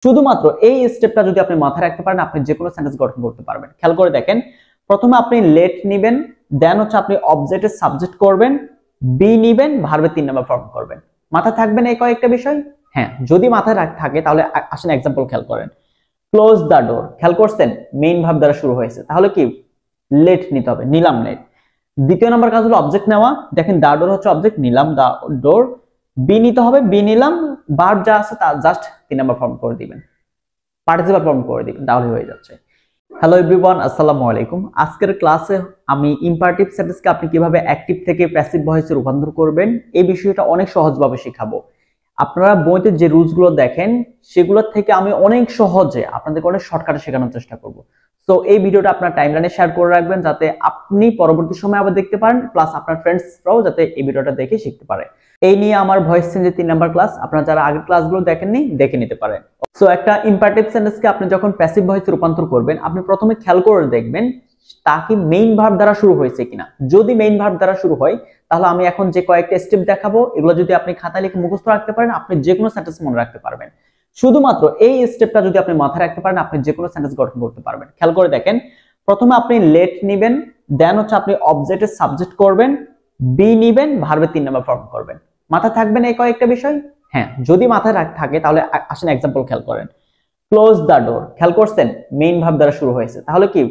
শুধুমাত্র এই স্টেপটা যদি আপনি মাথায় রাখতে পারেন, আপনি যে কোনো সেন্টেন্স গঠন করতে পারবেন। খেয়াল করে দেখেন, প্রথমে আপনি লেট নেবেন, দেন হচ্ছে আপনি অবজেক্টের সাবজেক্ট করবেন, বি নেবেন, ভার্বের 3 নাম্বার ফর্ম করবেন। মাথায় থাকবেন এই কয়েকটা বিষয়? হ্যাঁ, যদি মাথায় থাকে তাহলে আসেন এক্সাম্পল খেয়াল করেন। ক্লোজ দ্য ডোর, খেয়াল করছেন মেইন ভার্ব দ্বারা শুরু হয়েছে, তাহলে কি লেট নিতে হবে, নিলাম লেট। দ্বিতীয় নাম্বার কাজ হলো অবজেক্ট নেওয়া, দেখেন দা ডোর হচ্ছে অবজেক্ট, নিলাম দা ডোর। বি নিতে হবে, বি নিলাম, ভার্ব যা আছে তা জাস্ট 3 নাম্বার ফর্ম করে দিবেন, পার্টিসিপল ফর্ম করে দিবেন, তাহলে হয়ে যাচ্ছে। হ্যালো এভরিওয়ান, আসসালামু আলাইকুম। আজকের ক্লাসে আমি ইম্পারেটিভ সেন্টেন্সকে আপনি কিভাবে অ্যাক্টিভ থেকে প্যাসিভ ভয়েসে রূপান্তর করবেন এই বিষয়টা অনেক সহজভাবে শেখাবো। আপনারা বইতে যে রুলস গুলো দেখেন সেগুলোর থেকে আমি অনেক সহজে আপনাদেরকে অনেক শর্টকাটে শেখানোর চেষ্টা করব। তো এই ভিডিওটা আপনার টাইমলাইনে শেয়ার করে রাখবেন যাতে আপনি পরবর্তী সময় আবার দেখতে পারেন, প্লাস আপনার ফ্রেন্ডসরাও যাতে এই ভিডিওটা দেখে শিখতে পারে। এই নিয়ে আমার ভয়েস চেঞ্জের 3 নাম্বার ক্লাস, আপনারা যারা আগের ক্লাসগুলো দেখেননি দেখে নিতে পারেন। সো একটা ইম্পারেটিভ সেন্টেন্সকে আপনি যখন প্যাসিভ ভয়েসে রূপান্তর করবেন, আপনি প্রথমে খেয়াল করে দেখবেন তা কি মেইন ভার্ব দ্বারা শুরু হয়েছে কিনা। যদি মেইন ভার্ব দ্বারা শুরু হয়, তাহলে আমি এখন যে কয়েকটা স্টেপ দেখাবো এগুলো যদি আপনি খাতায় লিখে মুখস্থ রাখতে পারেন, আপনি যে কোনো সেন্টেন্স মনে রাখতে পারবেন। শুধুমাত্র এই স্টেপটা যদি আপনি মাথায় রাখতে পারেন, আপনি যে কোনো সেন্টেন্স গঠন করতে পারবেন। খেয়াল করে দেখেন, প্রথমে আপনি লেট নেবেন, দেন হচ্ছে আপনি অবজেক্টের সাবজেক্ট করবেন, বি নেবেন, ভার্বের 3 নাম্বার ফর্ম করবেন। মাথায় থাকবেন এই কয়েকটা বিষয়? হ্যাঁ, যদি মাথায় থাকে তাহলে আসেন এক্সাম্পল খেয়াল করেন। ক্লোজ দ্য ডোর, খেয়াল করছেন মেইন ভার্ব দ্বারা শুরু হয়েছে, তাহলে কি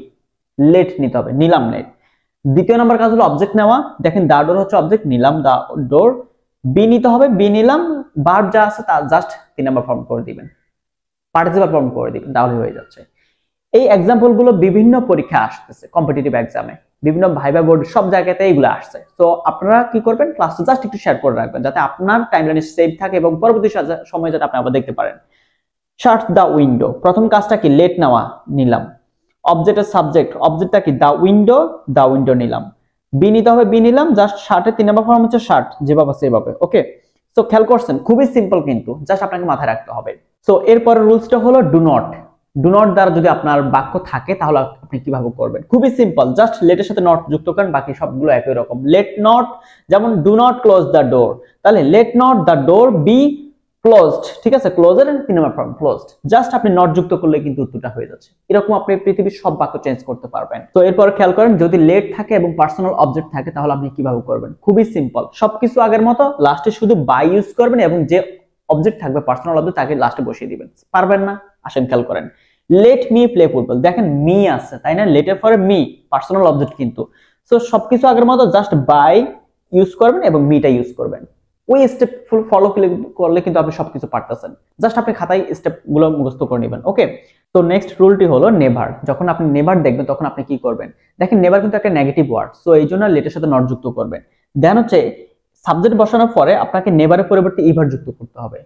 লেট নিতে হবে, নিলাম লেট। দ্বিতীয় নাম্বার কাজ হলো অবজেক্ট নেওয়া, দেখেন দা ডোর হচ্ছে অবজেক্ট, নিলাম দা ডোর। বি নিতে হবে, বি নিলাম, ভার্ব যা আছে তা জাস্ট 3 নাম্বার ফর্ম করে দিবেন, পার্টিসিপল ফর্ম করে দিবেন, তাহলে হয়ে যাচ্ছে। এই এক্সাম্পল গুলো বিভিন্ন পরীক্ষা আসতেছে, কম্পিটিটিভ এক্সামে, বিভিন্ন ভাইবা বোর্ড, সব জায়গাতে এগুলো আসছে। তো আপনারা কি করবেন, ক্লাসটা জাস্ট একটু শেয়ার করে রাখবেন যাতে আপনার টাইমলাইনে সেভ থাকে এবং পরবর্তী সময় যাতে আপনি আবার দেখতে পারেন। শাট দ্য উইন্ডো, প্রথম কাজটা কি লেট নেওয়া, নিলাম। অবজেক্টের সাবজেক্ট, অবজেক্টটা কি দা উইন্ডো নিলাম। বি নিতে হবে, বি নিলাম, জাস্ট শার্টের 3 নাম্বার ফর্ম হচ্ছে শার্ট, যেভাবে সেভাবে। ওকে, সো খেয়াল করছেন খুবই সিম্পল, কিন্তু জাস্ট আপনাকে মাথায় রাখতে হবে। সো এরপরের রুলসটা হলো ডু নট। ডু নট দ্বারা যদি আপনার বাক্য থাকে তাহলে আপনি কিভাবে করবেন, খুবই সিম্পল, জাস্ট লেটের সাথে নট যুক্ত করেন, বাকি সবগুলো একই রকম। লেট নট, যেমন do not close the door, তাহলে let not the door be closed, ঠিক আছে, ক্লোজের 3 নাম্বার ফর্ম ক্লোজড, জাস্ট আপনি নট যুক্ত করলে কিন্তু উত্তরটা হয়ে যাচ্ছে। এরকম আপনি পৃথিবীর সব বাক্য চেঞ্জ করতে পারবেন। তো এরপর খেয়াল করেন, যদি লেট থাকে এবং পার্সোনাল অবজেক্ট থাকে তাহলে আপনি কিভাবে করবেন, খুবই সিম্পল, সবকিছু আগের মতো, লাস্টে শুধু বাই ইউজ করবেন এবং যে অবজেক্ট থাকবে পার্সোনাল অবজেক্ট তাকে লাস্টে বসিয়ে দিবেন। পারবেন না? আসেন খেয়াল করেন, লেট মি প্লে ফুটবল, দেখেন মি আছে তাই না, লেটের পরে মি পার্সোনাল অবজেক্ট কিন্তু। সো সবকিছু আগের মতো, জাস্ট বাই ইউজ করবেন এবং মিটা ইউজ করবেন। ওই স্টেপ ফলো করলে কিন্তু আপনি সবকিছু পারতেছেন, জাস্ট আপনি খাতায় স্টেপ গুলো মুখস্থ করে নেবেন। ওকে, তো নেক্সট রুলটি হলো নেভার। যখন আপনি নেভার দেখবেন তখন আপনি কি করবেন, দেখেন নেভার কিন্তু একটা নেগেটিভ ওয়ার্ড, সো এই জন্য লেটের সাথে নট যুক্ত করবেন। দেন হচ্ছে সাবজেক্ট বসানোর পরে আপনাকে নেভারের পরিবর্তে ইভার যুক্ত করতে হবে,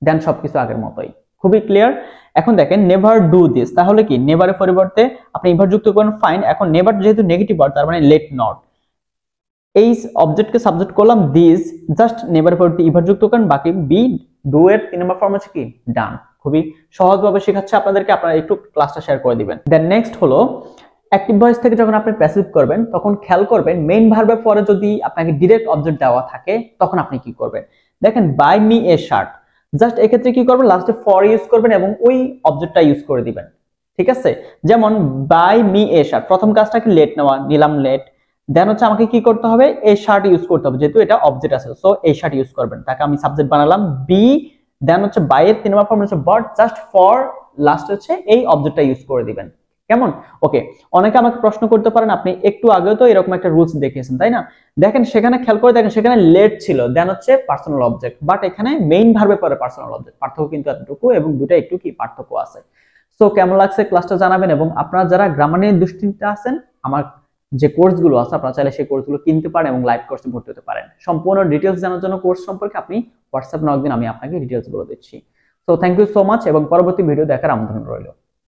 দেন সবকিছু আগের মতোই। খুবই ক্লিয়ার? এখন দেখেন নেভার ডু দিস, তাহলে কি নেভারের পরিবর্তে আপনি ইভার যুক্ত করেন, ফাইন। এখন নেভার যেহেতু নেগেটিভ ওয়ার্ড, তার মানে লেট নট, এই অবজেক্টকে সাবজেক্ট করলাম দিস, জাস্ট নেভার পরিবর্তে ইভার যুক্ত করেন, বাকি বি ডু এর 3 নাম্বার ফর্ম হচ্ছে কি ডান। খুবই সহজভাবে শেখাচ্ছে আপনাদেরকে, আপনারা একটু ক্লাসটা শেয়ার করে দিবেন। দেন নেক্সট হলো অ্যাক্টিভ ভয়েস থেকে যখন আপনি প্যাসিভ করবেন তখন খেয়াল করবেন মেইন ভার্বের পরে যদি আপনাকে ডিরেক্ট অবজেক্ট দেওয়া থাকে তখন আপনি কি করবেন, দেখেন by me a shirt, just এক্ষেত্রে কি করবেন, লাস্টে ফর ইউজ করবেন এবং ওই অবজেক্টটা ইউজ করে দিবেন, ঠিক আছে। যেমন বাই মি এ শার্ট, প্রথম কাজটা কি লেট নেওয়া, নিলাম লেট। দেন হচ্ছে আমাকে কি করতে হবে, এই শার্ট ইউজ করতে হবে, যেহেতু এটা অবজেক্ট আছে, সো এই শার্ট ইউজ করবেন, তাকে আমি সাবজেক্ট বানালাম বি। দেন হচ্ছে বাই এর 3 নাম্বার ফর্ম হচ্ছে বাট, জাস্ট ফর লাস্ট হচ্ছে এই অবজেক্টটা ইউজ করে দিবেন। কেমন? ওকে, অনেকে আমাকে প্রশ্ন করতে পারেন, আপনি একটু আগেও তো এরকম একটা রুলস দেখিয়েছেন তাই না, দেখেন সেখানে খেয়াল করে দেখেন, সেখানে লেট ছিল, দেন হচ্ছে পার্সোনাল অবজেক্ট, বাট এখানে মেইন ভার্বের পরে পার্সোনাল অবজেক্ট, পার্থক্য কিন্তু এতটুকু, এবং দুটো একটু কি পার্থক্য আছে। সো কেমন লাগছে ক্লাসটা জানাবেন, এবং আপনারা যারা গ্রামার নিয়ে দুশ্চিন্তা আছেন, আমার যে কোর্সগুলো আছে আপনারা চাইলে সেই কোর্সগুলো কিনতে পারেন এবং লাইভ কোর্সে ভর্তি হতে পারেন। সম্পূর্ণ ডিটেইলস জানার জন্য কোর্স সম্পর্কে আপনি হোয়াটসঅ্যাপ নক দিন, আমি আপনাকে ডিটেইলস গুলো দিচ্ছি। So thank you so much, এবং পরবর্তী ভিডিও দেখার আমন্ত্রণ রইল।